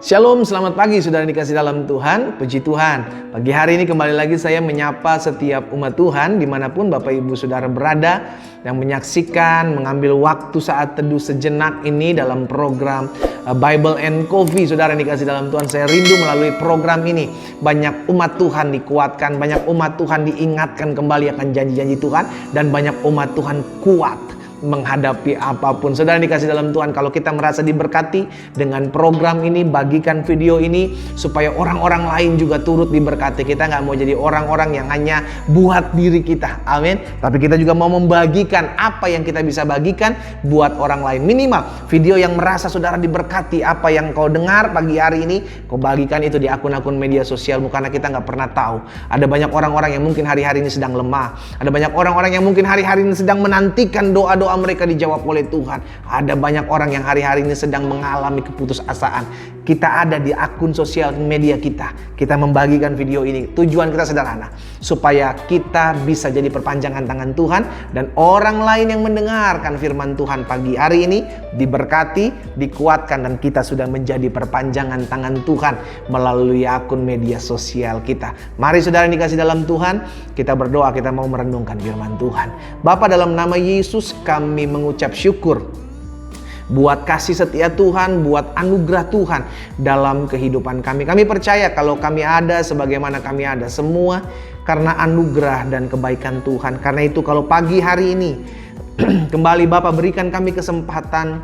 Shalom, selamat pagi saudara yang dikasih dalam Tuhan, puji Tuhan. Pagi hari ini kembali lagi saya menyapa setiap umat Tuhan dimanapun Bapak Ibu Saudara berada, yang menyaksikan, mengambil waktu saat teduh sejenak ini dalam program Bible and Coffee. Saudara yang dikasih dalam Tuhan, saya rindu melalui program ini banyak umat Tuhan dikuatkan, banyak umat Tuhan diingatkan kembali akan janji-janji Tuhan, dan banyak umat Tuhan kuat menghadapi apapun. Saudara dikasih dalam Tuhan, kalau kita merasa diberkati dengan program ini, bagikan video ini supaya orang-orang lain juga turut diberkati. Kita nggak mau jadi orang-orang yang hanya buat diri kita, amin. Tapi kita juga mau membagikan apa yang kita bisa bagikan buat orang lain. Minimal video yang merasa saudara diberkati, apa yang kau dengar pagi hari ini, kau bagikan itu di akun-akun media sosialmu, karena kita nggak pernah tahu. Ada banyak orang-orang yang mungkin hari-hari ini sedang lemah. Ada banyak orang-orang yang mungkin hari-hari ini sedang menantikan doa mereka dijawab oleh Tuhan. Ada banyak orang yang hari-hari ini sedang mengalami keputusasaan. Kita ada di akun sosial media kita. Kita membagikan video ini. Tujuan kita sederhana, supaya kita bisa jadi perpanjangan tangan Tuhan, dan orang lain yang mendengarkan firman Tuhan pagi hari ini diberkati, dikuatkan, dan kita sudah menjadi perpanjangan tangan Tuhan melalui akun media sosial kita. Mari saudara yang dikasih dalam Tuhan, kita berdoa, kita mau merenungkan firman Tuhan. Bapa, dalam nama Yesus kami mengucap syukur buat kasih setia Tuhan, buat anugerah Tuhan dalam kehidupan kami. Kami percaya kalau kami ada sebagaimana kami ada, semua karena anugerah dan kebaikan Tuhan. Karena itu kalau pagi hari ini kembali Bapak berikan kami kesempatan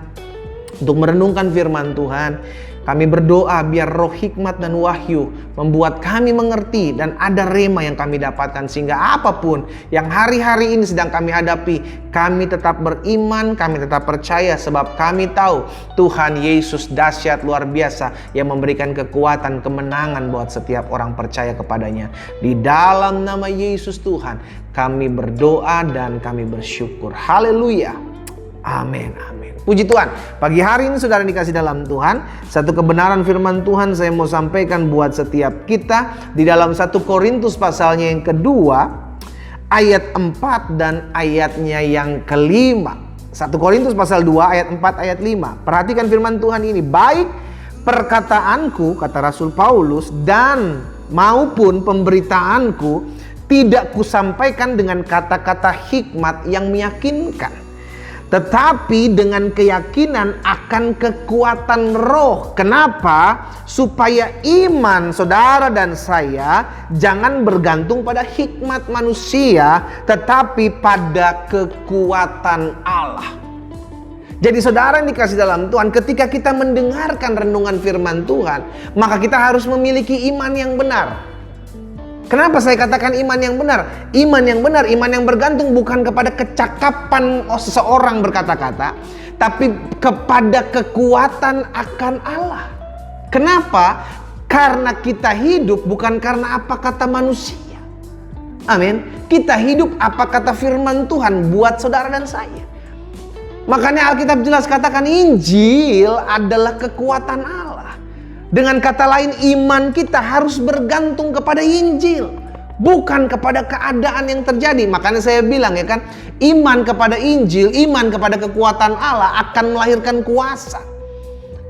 untuk merenungkan firman Tuhan, kami berdoa biar roh hikmat dan wahyu membuat kami mengerti, dan ada rema yang kami dapatkan, sehingga apapun yang hari-hari ini sedang kami hadapi, kami tetap beriman, kami tetap percaya, sebab kami tahu Tuhan Yesus dahsyat luar biasa yang memberikan kekuatan, kemenangan buat setiap orang percaya kepadanya. Di dalam nama Yesus Tuhan kami berdoa dan kami bersyukur. Haleluya. Amin, amin. Puji Tuhan. Pagi hari ini saudara dikasih dalam Tuhan, satu kebenaran firman Tuhan saya mau sampaikan buat setiap kita di dalam 1 Korintus pasalnya yang kedua, ayat 4 dan ayatnya yang kelima. 1 Korintus pasal 2 ayat 4 ayat 5. Perhatikan firman Tuhan ini. Baik perkataanku, kata Rasul Paulus, dan maupun pemberitaanku tidak kusampaikan dengan kata-kata hikmat yang meyakinkan, tetapi dengan keyakinan akan kekuatan roh. Kenapa? Supaya iman saudara dan saya jangan bergantung pada hikmat manusia, tetapi pada kekuatan Allah. Jadi saudara yang dikasih dalam Tuhan, ketika kita mendengarkan renungan firman Tuhan, maka kita harus memiliki iman yang benar. Kenapa saya katakan iman yang benar? Iman yang benar, iman yang bergantung bukan kepada kecakapan seseorang berkata-kata, tapi kepada kekuatan akan Allah. Kenapa? Karena kita hidup bukan karena apa kata manusia. Amin. Kita hidup apa kata firman Tuhan buat saudara dan saya. Makanya Alkitab jelas katakan Injil adalah kekuatan Allah. Dengan kata lain, iman kita harus bergantung kepada Injil, bukan kepada keadaan yang terjadi. Makanya saya bilang ya kan, iman kepada Injil, iman kepada kekuatan Allah akan melahirkan kuasa,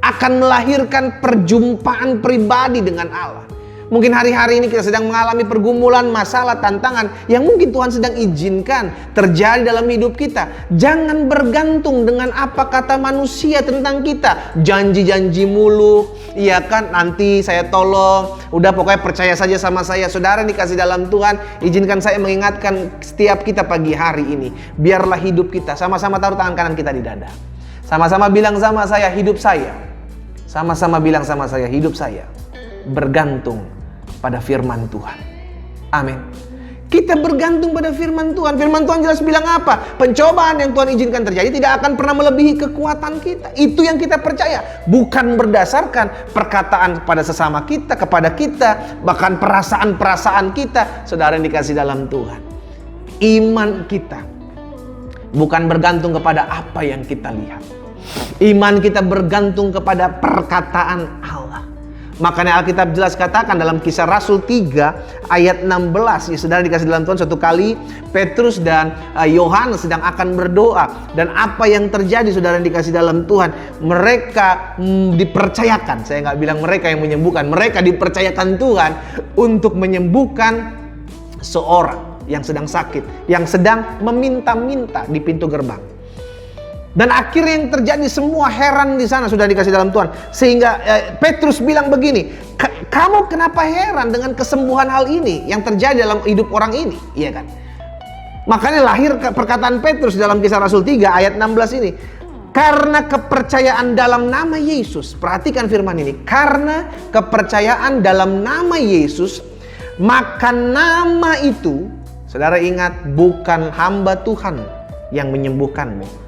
akan melahirkan perjumpaan pribadi dengan Allah. Mungkin hari-hari ini kita sedang mengalami pergumulan, masalah, tantangan yang mungkin Tuhan sedang izinkan terjadi dalam hidup kita. Jangan bergantung dengan apa kata manusia tentang kita. Janji-janji mulu, iya kan, nanti saya tolong. Udah pokoknya percaya saja sama saya. Saudara dikasih dalam Tuhan, izinkan saya mengingatkan setiap kita pagi hari ini. Biarlah hidup kita, sama-sama taruh tangan kanan kita di dada. Sama-sama bilang sama saya, hidup saya. Sama-sama bilang sama saya, hidup saya bergantung pada firman Tuhan. Amin. Kita bergantung pada firman Tuhan. Firman Tuhan jelas bilang apa? Pencobaan yang Tuhan izinkan terjadi tidak akan pernah melebihi kekuatan kita. Itu yang kita percaya. Bukan berdasarkan perkataan kepada sesama kita, kepada kita, bahkan perasaan-perasaan kita. Saudara yang dikasih dalam Tuhan, iman kita bukan bergantung kepada apa yang kita lihat. Iman kita bergantung kepada perkataan Allah. Makanya Alkitab jelas katakan dalam Kisah Rasul 3 ayat 16, ya saudara dikasih dalam Tuhan, suatu kali Petrus dan Yohanes sedang akan berdoa, dan apa yang terjadi saudara yang dikasih dalam Tuhan, mereka dipercayakan, saya nggak bilang mereka yang menyembuhkan, mereka dipercayakan Tuhan untuk menyembuhkan seorang yang sedang sakit, yang sedang meminta-minta di pintu gerbang. Dan akhirnya yang terjadi semua heran di sana sudah dikasih dalam Tuhan. Sehingga Petrus bilang begini, kamu kenapa heran dengan kesembuhan hal ini yang terjadi dalam hidup orang ini? Iya kan? Makanya lahir perkataan Petrus dalam Kisah Rasul 3 ayat 16 ini. Karena kepercayaan dalam nama Yesus, perhatikan firman ini, karena kepercayaan dalam nama Yesus, maka nama itu, saudara ingat, bukan hamba Tuhan yang menyembuhkanmu.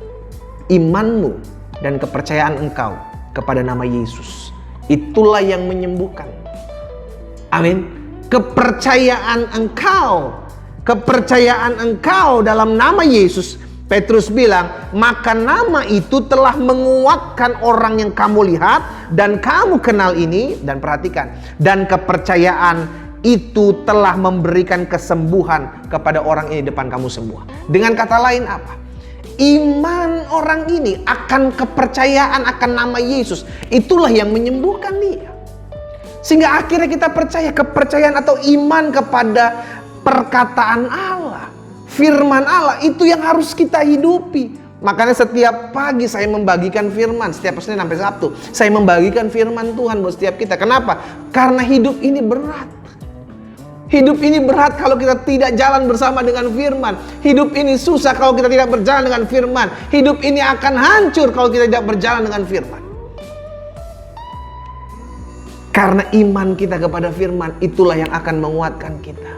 Imanmu dan kepercayaan engkau kepada nama Yesus, itulah yang menyembuhkan. Amin. Kepercayaan engkau dalam nama Yesus, Petrus bilang, maka nama itu telah menguatkan orang yang kamu lihat dan kamu kenal ini. Dan perhatikan, dan kepercayaan itu telah memberikan kesembuhan kepada orang ini depan kamu semua. Dengan kata lain apa? Iman orang ini akan kepercayaan akan nama Yesus, itulah yang menyembuhkan dia. Sehingga akhirnya kita percaya, kepercayaan atau iman kepada perkataan Allah, firman Allah, itu yang harus kita hidupi. Makanya setiap pagi saya membagikan firman, setiap Senin sampai Sabtu saya membagikan firman Tuhan buat setiap kita. Kenapa? Karena hidup ini berat. Hidup ini berat kalau kita tidak jalan bersama dengan firman. Hidup ini susah kalau kita tidak berjalan dengan firman. Hidup ini akan hancur kalau kita tidak berjalan dengan firman. Karena iman kita kepada firman, itulah yang akan menguatkan kita.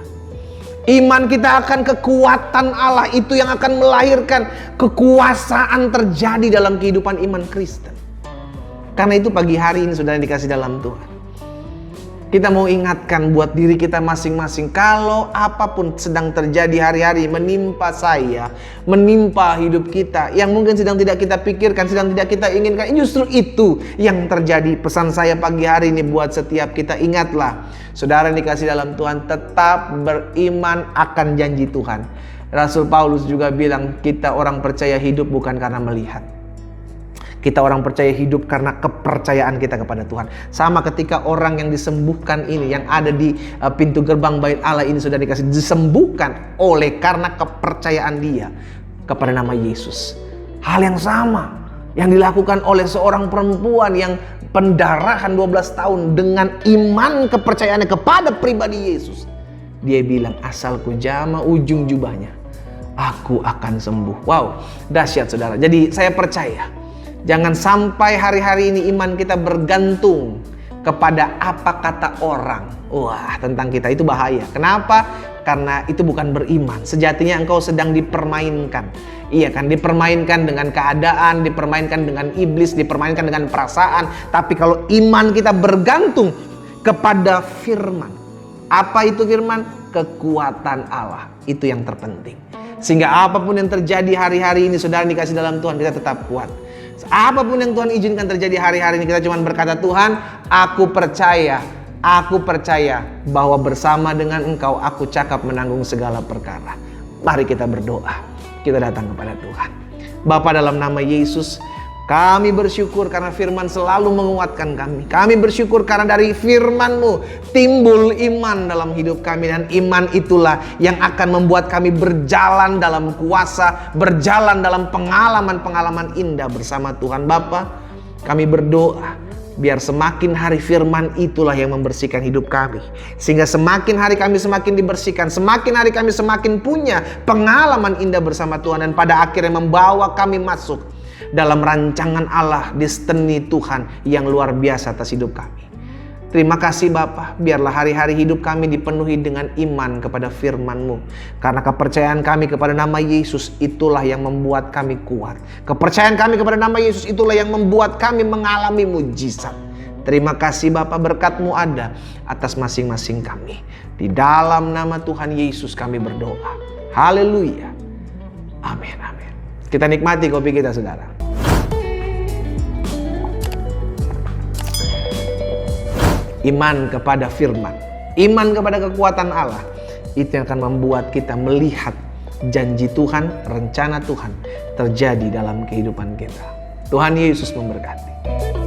Iman kita akan kekuatan Allah, itu yang akan melahirkan kekuasaan terjadi dalam kehidupan iman Kristen. Karena itu pagi hari ini saudara dikasih dalam Tuhan, kita mau ingatkan buat diri kita masing-masing, kalau apapun sedang terjadi hari-hari menimpa saya, menimpa hidup kita, yang mungkin sedang tidak kita pikirkan, sedang tidak kita inginkan, justru itu yang terjadi. Pesan saya pagi hari ini buat setiap kita, ingatlah, saudara yang dikasih dalam Tuhan, tetap beriman akan janji Tuhan. Rasul Paulus juga bilang, kita orang percaya hidup bukan karena melihat. Kita orang percaya hidup karena kepercayaan kita kepada Tuhan. Sama ketika orang yang disembuhkan ini, yang ada di pintu gerbang bait Allah ini sudah dikasih disembuhkan oleh karena kepercayaan dia kepada nama Yesus. Hal yang sama yang dilakukan oleh seorang perempuan yang pendarahan 12 tahun dengan iman kepercayaannya kepada pribadi Yesus. Dia bilang, asalku jama ujung jubahnya, aku akan sembuh. Wow, dahsyat saudara. Jadi saya percaya, jangan sampai hari-hari ini iman kita bergantung kepada apa kata orang. Wah, tentang kita, itu bahaya. Kenapa? Karena itu bukan beriman. Sejatinya engkau sedang dipermainkan. Iya kan, dipermainkan dengan keadaan, dipermainkan dengan iblis, dipermainkan dengan perasaan. Tapi kalau iman kita bergantung kepada firman. Apa itu firman? Kekuatan Allah. Itu yang terpenting. Sehingga apapun yang terjadi hari-hari ini, saudara dikasih dalam Tuhan, kita tetap kuat. Apapun yang Tuhan izinkan terjadi hari-hari ini, kita cuma berkata, Tuhan, aku percaya bahwa bersama dengan Engkau aku cakap menanggung segala perkara. Mari kita berdoa, kita datang kepada Tuhan. Bapa, dalam nama Yesus, kami bersyukur karena firman selalu menguatkan kami. Kami bersyukur karena dari firman-Mu timbul iman dalam hidup kami. Dan iman itulah yang akan membuat kami berjalan dalam kuasa, berjalan dalam pengalaman-pengalaman indah bersama Tuhan. Bapa, kami berdoa biar semakin hari firman itulah yang membersihkan hidup kami. Sehingga semakin hari kami semakin dibersihkan, semakin hari kami semakin punya pengalaman indah bersama Tuhan. Dan pada akhirnya membawa kami masuk dalam rancangan Allah, destiny Tuhan yang luar biasa atas hidup kami. Terima kasih Bapa, biarlah hari-hari hidup kami dipenuhi dengan iman kepada firman-Mu. Karena kepercayaan kami kepada nama Yesus itulah yang membuat kami kuat. Kepercayaan kami kepada nama Yesus itulah yang membuat kami mengalami mujizat. Terima kasih Bapa, berkat-Mu ada atas masing-masing kami. Di dalam nama Tuhan Yesus kami berdoa. Haleluya. Amin, amin. Kita nikmati kopi kita, saudara. iman kepada firman, iman kepada kekuatan Allah. Itu yang akan membuat kita melihat janji Tuhan, rencana Tuhan terjadi dalam kehidupan kita. Tuhan Yesus memberkati.